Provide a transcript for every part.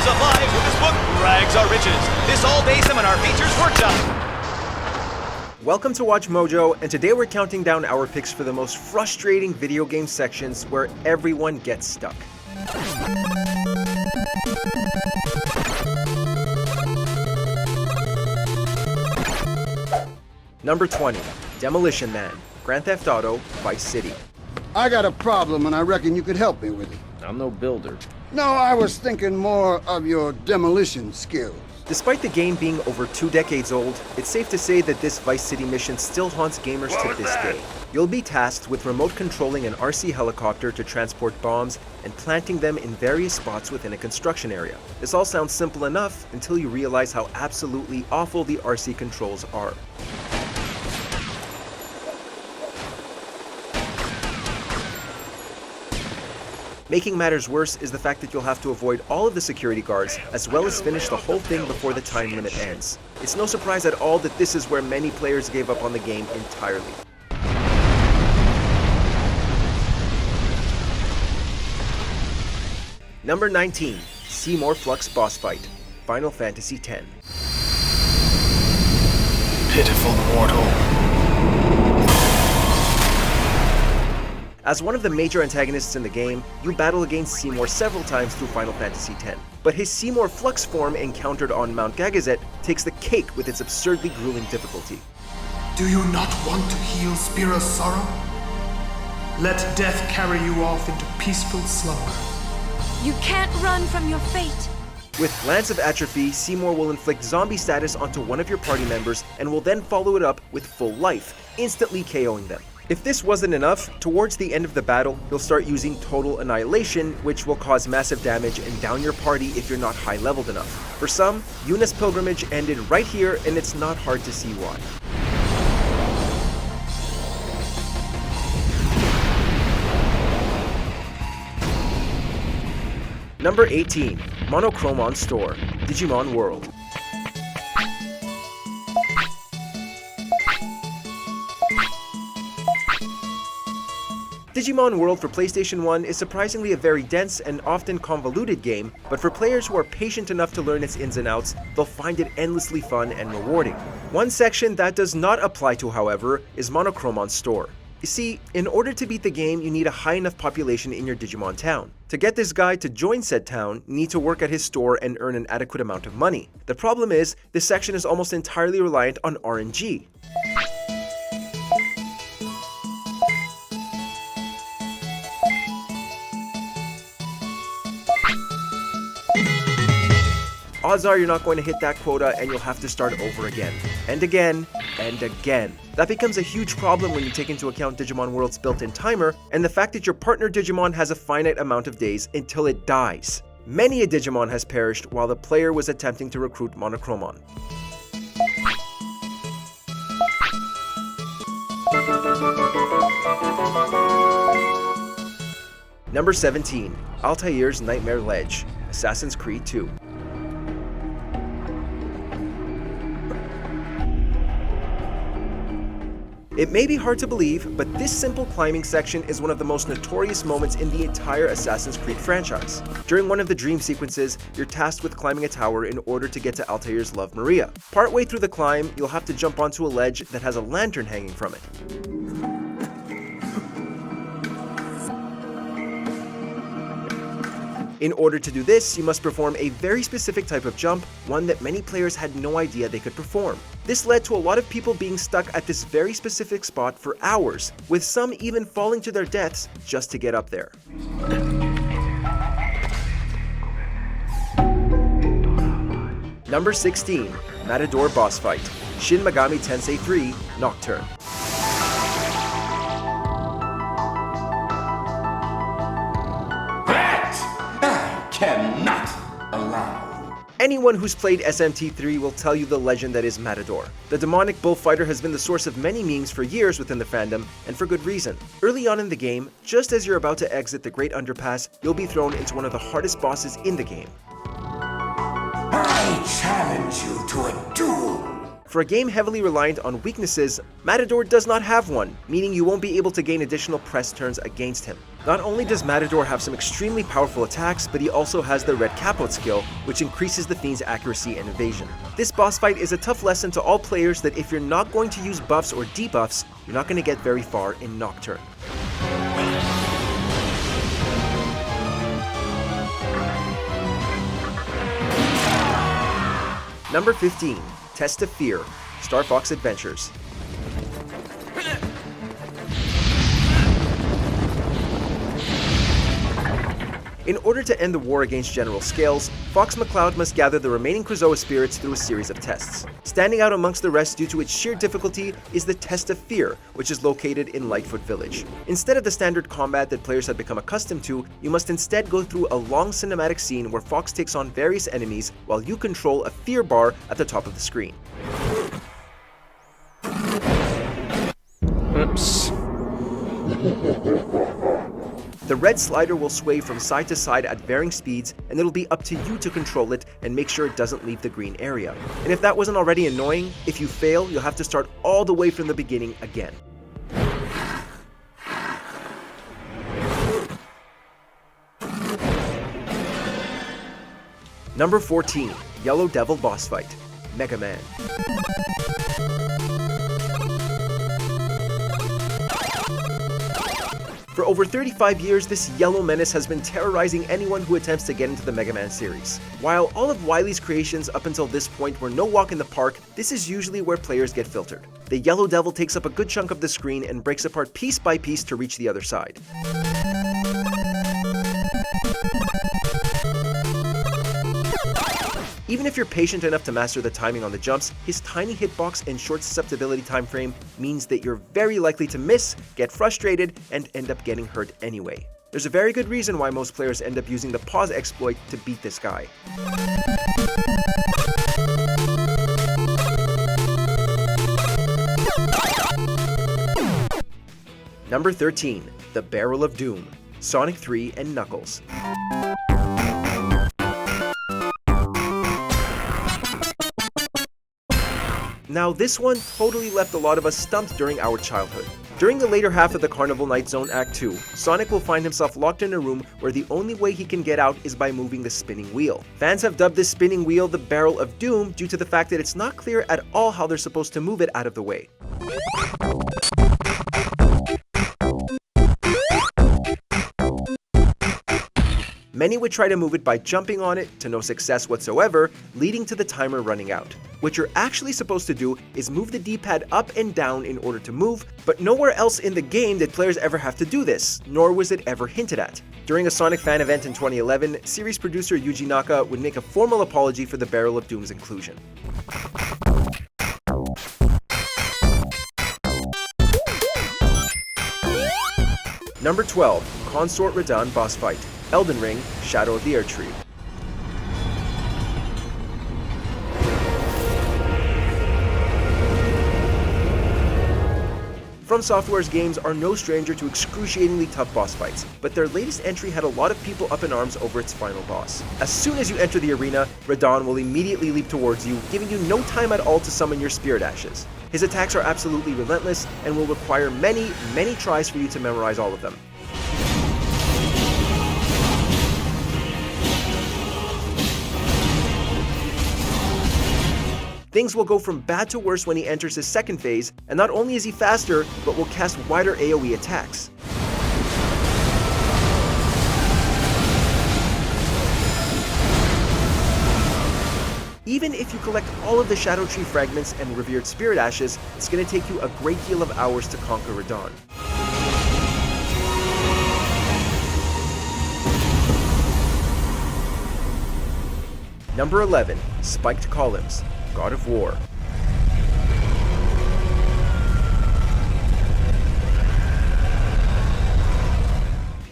comes alive with his book, Rags Are Riches. This all-day seminar features workshops. Welcome to Watch Mojo, and today we're counting down our picks for the most frustrating video game sections where everyone gets stuck. Number 20, Demolition Man, Grand Theft Auto, Vice City. I got a problem and I reckon you could help me with it. I'm no builder. No, I was thinking more of your demolition skills. Despite the game being over 2 decades old, it's safe to say that this Vice City mission still haunts gamers to this day. You'll be tasked with remote controlling an RC helicopter to transport bombs and planting them in various spots within a construction area. This all sounds simple enough until you realize how absolutely awful the RC controls are. Making matters worse is the fact that you'll have to avoid all of the security guards, as well as finish the whole thing before the time limit ends. It's no surprise at all that this is where many players gave up on the game entirely. Number 19, Seymour Flux Boss Fight, Final Fantasy X. Pitiful mortal. As one of the major antagonists in the game, you battle against Seymour several times through Final Fantasy X. But his Seymour Flux form encountered on Mount Gagazet takes the cake with its absurdly grueling difficulty. Do you not want to heal Spira's sorrow? Let death carry you off into peaceful slumber. You can't run from your fate. With Lance of Atrophy, Seymour will inflict zombie status onto one of your party members and will then follow it up with full life, instantly KOing them. If this wasn't enough, towards the end of the battle, you'll start using Total Annihilation, which will cause massive damage and down your party if you're not high-leveled enough. For some, Yuna's pilgrimage ended right here, and it's not hard to see why. Number 18, Monochromon Store, Digimon World. Digimon World for PlayStation 1 is surprisingly a very dense and often convoluted game, but for players who are patient enough to learn its ins and outs, they'll find it endlessly fun and rewarding. One section that does not apply to, however, is Monochromon Store. You see, in order to beat the game, you need a high enough population in your Digimon town. To get this guy to join said town, you need to work at his store and earn an adequate amount of money. The problem is, this section is almost entirely reliant on RNG. Odds are you're not going to hit that quota and you'll have to start over again. And again, and again. That becomes a huge problem when you take into account Digimon World's built-in timer and the fact that your partner Digimon has a finite amount of days until it dies. Many a Digimon has perished while the player was attempting to recruit Monochromon. Number 17, Altair's Nightmare Ledge, Assassin's Creed 2. It may be hard to believe, but this simple climbing section is one of the most notorious moments in the entire Assassin's Creed franchise. During one of the dream sequences, you're tasked with climbing a tower in order to get to Altair's love Maria. Partway through the climb, you'll have to jump onto a ledge that has a lantern hanging from it. In order to do this, you must perform a very specific type of jump, one that many players had no idea they could perform. This led to a lot of people being stuck at this very specific spot for hours, with some even falling to their deaths just to get up there. Number 16, Matador Boss Fight, Shin Megami Tensei 3, Nocturne. Cannot allow. Anyone who's played SMT3 will tell you the legend that is Matador. The demonic bullfighter has been the source of many memes for years within the fandom, and for good reason. Early on in the game, just as you're about to exit the Great Underpass, you'll be thrown into one of the hardest bosses in the game. I challenge you to a duel. For a game heavily reliant on weaknesses, Matador does not have one, meaning you won't be able to gain additional press turns against him. Not only does Matador have some extremely powerful attacks, but he also has the red capot skill, which increases the Fiend's accuracy and evasion. This boss fight is a tough lesson to all players that if you're not going to use buffs or debuffs, you're not going to get very far in Nocturne. Number 15, Test of Fear, Star Fox Adventures. In order to end the war against General Scales, Fox McCloud must gather the remaining Krazoa spirits through a series of tests. Standing out amongst the rest due to its sheer difficulty is the Test of Fear, which is located in Lightfoot Village. Instead of the standard combat that players had become accustomed to, you must instead go through a long cinematic scene where Fox takes on various enemies while you control a fear bar at the top of the screen. Oops. The red slider will sway from side to side at varying speeds, and it'll be up to you to control it and make sure it doesn't leave the green area. And if that wasn't already annoying, if you fail, you'll have to start all the way from the beginning again. Number 14, Yellow Devil Boss Fight, Mega Man. For over 35 years, this yellow menace has been terrorizing anyone who attempts to get into the Mega Man series. While all of Wily's creations up until this point were no walk in the park, this is usually where players get filtered. The Yellow Devil takes up a good chunk of the screen and breaks apart piece by piece to reach the other side. Even if you're patient enough to master the timing on the jumps, his tiny hitbox and short susceptibility time frame means that you're very likely to miss, get frustrated, and end up getting hurt anyway. There's a very good reason why most players end up using the pause exploit to beat this guy. Number 13, The Barrel of Doom, Sonic 3 and Knuckles. Now this one totally left a lot of us stumped during our childhood. During the later half of the Carnival Night Zone Act 2, Sonic will find himself locked in a room where the only way he can get out is by moving the spinning wheel. Fans have dubbed this spinning wheel the Barrel of Doom due to the fact that it's not clear at all how they're supposed to move it out of the way. Many would try to move it by jumping on it, to no success whatsoever, leading to the timer running out. What you're actually supposed to do is move the D-pad up and down in order to move, but nowhere else in the game did players ever have to do this, nor was it ever hinted at. During a Sonic fan event in 2011, series producer Yuji Naka would make a formal apology for the Barrel of Doom's inclusion. Number 12, Consort Radahn Boss Fight, Elden Ring, Shadow of the Erdtree. From Software's games are no stranger to excruciatingly tough boss fights, but their latest entry had a lot of people up in arms over its final boss. As soon as you enter the arena, Radahn will immediately leap towards you, giving you no time at all to summon your spirit ashes. His attacks are absolutely relentless and will require many tries for you to memorize all of them. Things will go from bad to worse when he enters his second phase, and not only is he faster, but will cast wider AoE attacks. Even if you collect all of the Shadow Tree fragments and revered spirit ashes, it's going to take you a great deal of hours to conquer Radahn. Number 11, Spiked Columns, God of War.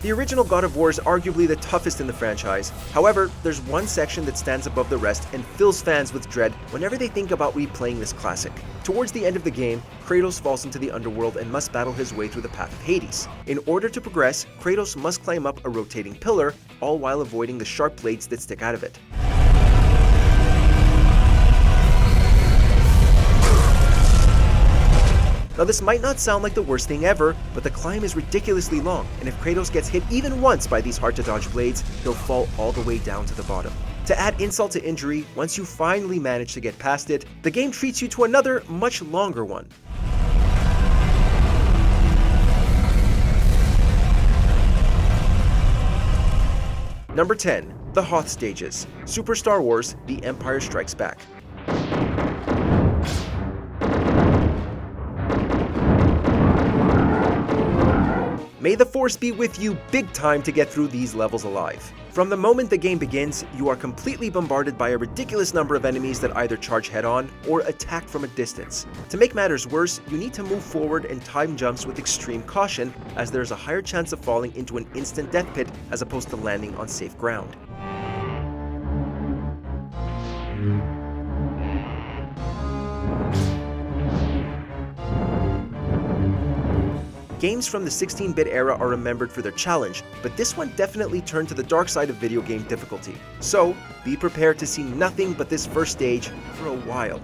The original God of War is arguably the toughest in the franchise. However, there's one section that stands above the rest and fills fans with dread whenever they think about replaying this classic. Towards the end of the game, Kratos falls into the underworld and must battle his way through the path of Hades. In order to progress, Kratos must climb up a rotating pillar, all while avoiding the sharp blades that stick out of it. Now this might not sound like the worst thing ever, but the climb is ridiculously long, and if Kratos gets hit even once by these hard to dodge blades, he'll fall all the way down to the bottom. To add insult to injury, once you finally manage to get past it, the game treats you to another, much longer one. Number 10. The Hoth Stages. Super Star Wars: The Empire Strikes Back. May the Force be with you big time to get through these levels alive. From the moment the game begins, you are completely bombarded by a ridiculous number of enemies that either charge head-on or attack from a distance. To make matters worse, you need to move forward and time jumps with extreme caution, as there is a higher chance of falling into an instant death pit as opposed to landing on safe ground. Games from the 16-bit era are remembered for their challenge, but this one definitely turned to the dark side of video game difficulty. So, be prepared to see nothing but this first stage for a while.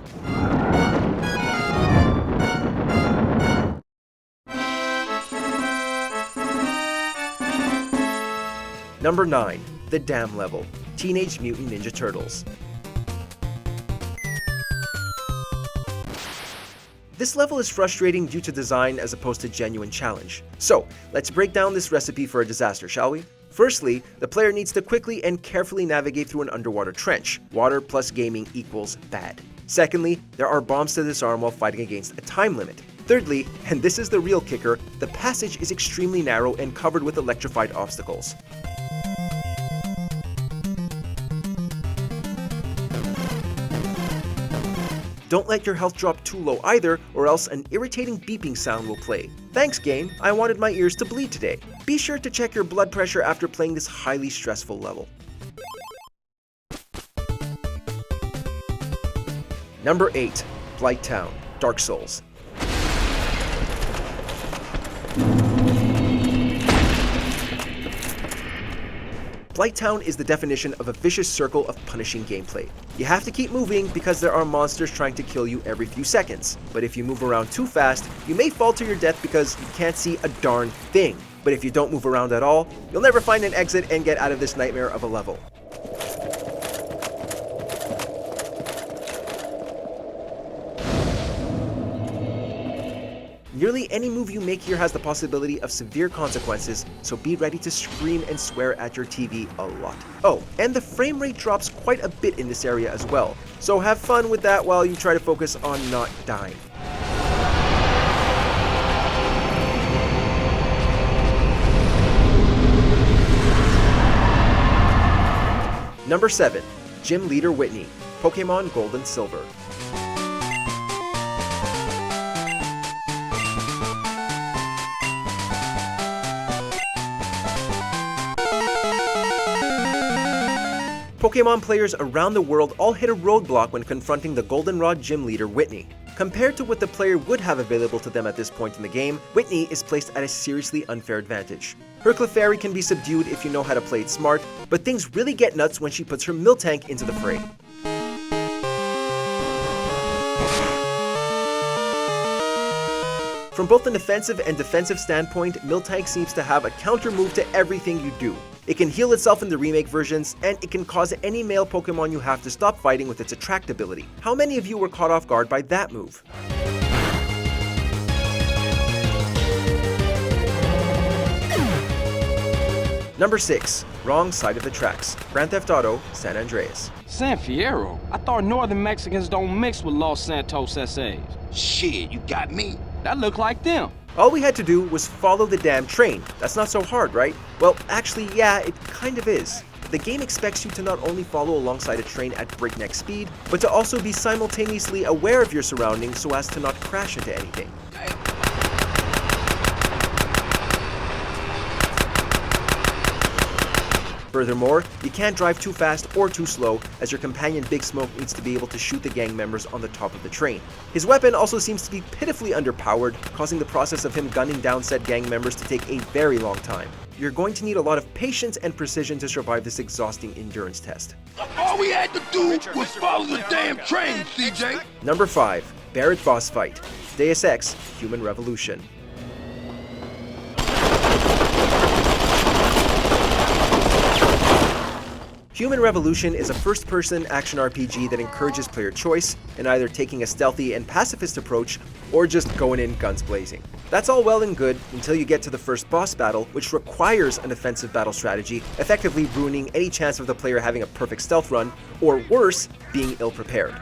Number 9. The Dam Level. Teenage Mutant Ninja Turtles. This level is frustrating due to design as opposed to genuine challenge. So, let's break down this recipe for a disaster, shall we? Firstly, the player needs to quickly and carefully navigate through an underwater trench. Water plus gaming equals bad. Secondly, there are bombs to disarm while fighting against a time limit. Thirdly, and this is the real kicker, the passage is extremely narrow and covered with electrified obstacles. Don't let your health drop too low either, or else an irritating beeping sound will play. Thanks game, I wanted my ears to bleed today. Be sure to check your blood pressure after playing this highly stressful level. Number 8. Blight Town, Dark Souls. Blight Town is the definition of a vicious circle of punishing gameplay. You have to keep moving because there are monsters trying to kill you every few seconds. But if you move around too fast, you may fall to your death because you can't see a darn thing. But if you don't move around at all, you'll never find an exit and get out of this nightmare of a level. Nearly any move you make here has the possibility of severe consequences, so be ready to scream and swear at your TV a lot. Oh, and the frame rate drops quite a bit in this area as well, so have fun with that while you try to focus on not dying. Number 7. Gym Leader Whitney, Pokemon Gold and Silver. Pokemon players around the world all hit a roadblock when confronting the Goldenrod gym leader Whitney. Compared to what the player would have available to them at this point in the game, Whitney is placed at a seriously unfair advantage. Her Clefairy can be subdued if you know how to play it smart, but things really get nuts when she puts her Miltank into the fray. From both an offensive and defensive standpoint, Miltank seems to have a counter move to everything you do. It can heal itself in the remake versions, and it can cause any male Pokemon you have to stop fighting with its Attract ability. How many of you were caught off guard by that move? Number 6. Wrong Side of the Tracks, Grand Theft Auto, San Andreas. San Fierro? I thought northern Mexicans don't mix with Los Santos SAs. Shit, you got me. That look like them. All we had to do was follow the damn train. That's not so hard, right? Well, actually, yeah, it kind of is. The game expects you to not only follow alongside a train at breakneck speed, but to also be simultaneously aware of your surroundings so as to not crash into anything. Furthermore, you can't drive too fast or too slow, as your companion Big Smoke needs to be able to shoot the gang members on the top of the train. His weapon also seems to be pitifully underpowered, causing the process of him gunning down said gang members to take a very long time. You're going to need a lot of patience and precision to survive this exhausting endurance test. All we had to do was follow the damn train, CJ. Number 5. Barrett Boss Fight, Deus Ex: Human Revolution. Human Revolution is a first-person action RPG that encourages player choice in either taking a stealthy and pacifist approach or just going in guns blazing. That's all well and good until you get to the first boss battle, which requires an offensive battle strategy, effectively ruining any chance of the player having a perfect stealth run, or worse, being ill-prepared.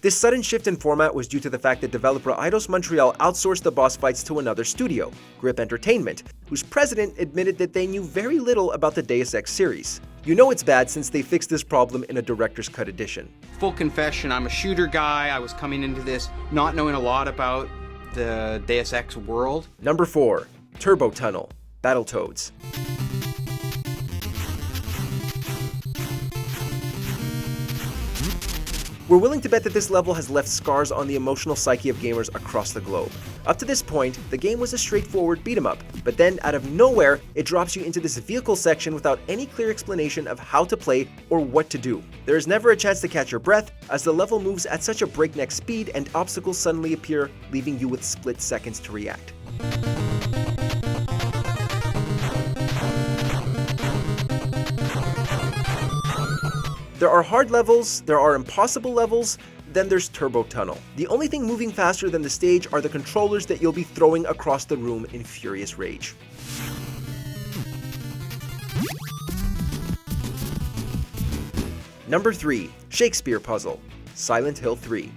This sudden shift in format was due to the fact that developer Eidos Montreal outsourced the boss fights to another studio, Grip Entertainment, whose president admitted that they knew very little about the Deus Ex series. You know it's bad since they fixed this problem in a director's cut edition. Full confession, I'm a shooter guy. I was coming into this not knowing a lot about the Deus Ex world. Number 4. Turbo Tunnel, Battletoads. We're willing to bet that this level has left scars on the emotional psyche of gamers across the globe. Up to this point, the game was a straightforward beat-em-up, but then out of nowhere, it drops you into this vehicle section without any clear explanation of how to play or what to do. There is never a chance to catch your breath, as the level moves at such a breakneck speed and obstacles suddenly appear, leaving you with split seconds to react. There are hard levels, there are impossible levels, then there's Turbo Tunnel. The only thing moving faster than the stage are the controllers that you'll be throwing across the room in furious rage. Number 3. Shakespeare Puzzle, Silent Hill 3.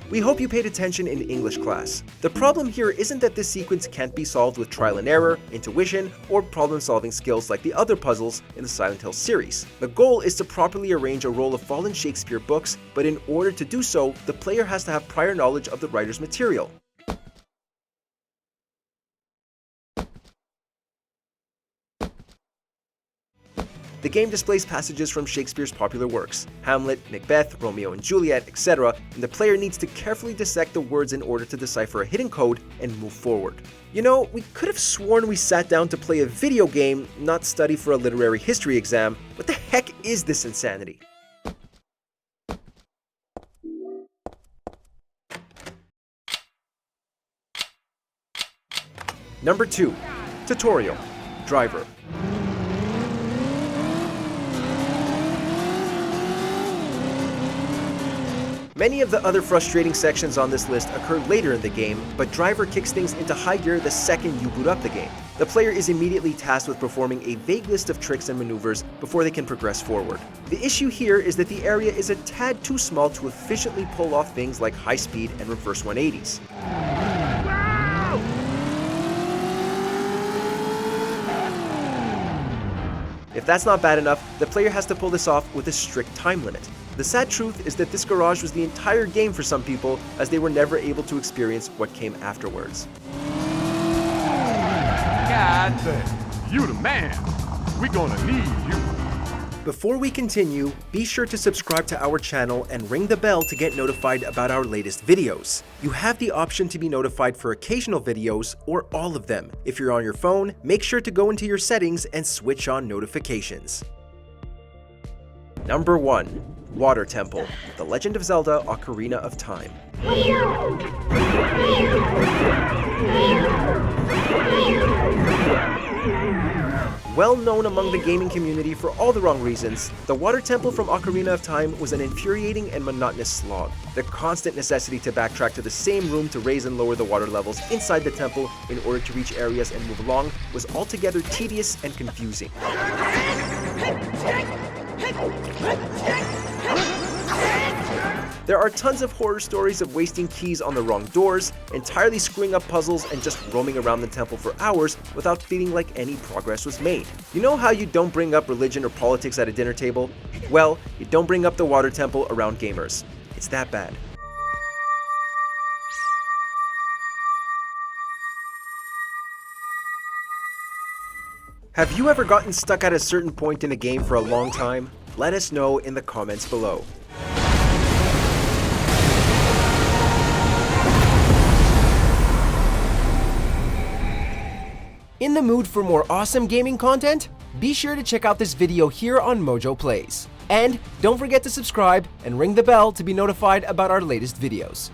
We hope you paid attention in English class. The problem here isn't that this sequence can't be solved with trial and error, intuition, or problem-solving skills like the other puzzles in the Silent Hill series. The goal is to properly arrange a roll of fallen Shakespeare books, but in order to do so, the player has to have prior knowledge of the writer's material. The game displays passages from Shakespeare's popular works, Hamlet, Macbeth, Romeo and Juliet, etc., and the player needs to carefully dissect the words in order to decipher a hidden code and move forward. You know, we could have sworn we sat down to play a video game, not study for a literary history exam. What the heck is this insanity? Number 2. Tutorial, Driver. Many of the other frustrating sections on this list occur later in the game, but Driver kicks things into high gear the second you boot up the game. The player is immediately tasked with performing a vague list of tricks and maneuvers before they can progress forward. The issue here is that the area is a tad too small to efficiently pull off things like high speed and reverse 180s. If that's not bad enough, the player has to pull this off with a strict time limit. The sad truth is that this garage was the entire game for some people, as they were never able to experience what came afterwards. God damn, you the man. We gonna need you. Before we continue, be sure to subscribe to our channel and ring the bell to get notified about our latest videos. You have the option to be notified for occasional videos or all of them. If you're on your phone, make sure to go into your settings and switch on notifications. Number 1. Water Temple, The Legend of Zelda: Ocarina of Time. Well known among the gaming community for all the wrong reasons, the Water Temple from Ocarina of Time was an infuriating and monotonous slog. The constant necessity to backtrack to the same room to raise and lower the water levels inside the temple in order to reach areas and move along was altogether tedious and confusing. There are tons of horror stories of wasting keys on the wrong doors, entirely screwing up puzzles, and just roaming around the temple for hours without feeling like any progress was made. You know how you don't bring up religion or politics at a dinner table? Well, you don't bring up the Water Temple around gamers. It's that bad. Have you ever gotten stuck at a certain point in a game for a long time? Let us know in the comments below. the mood for more awesome gaming content? Be sure to check out this video here on Mojo Plays. And don't forget to subscribe and ring the bell to be notified about our latest videos.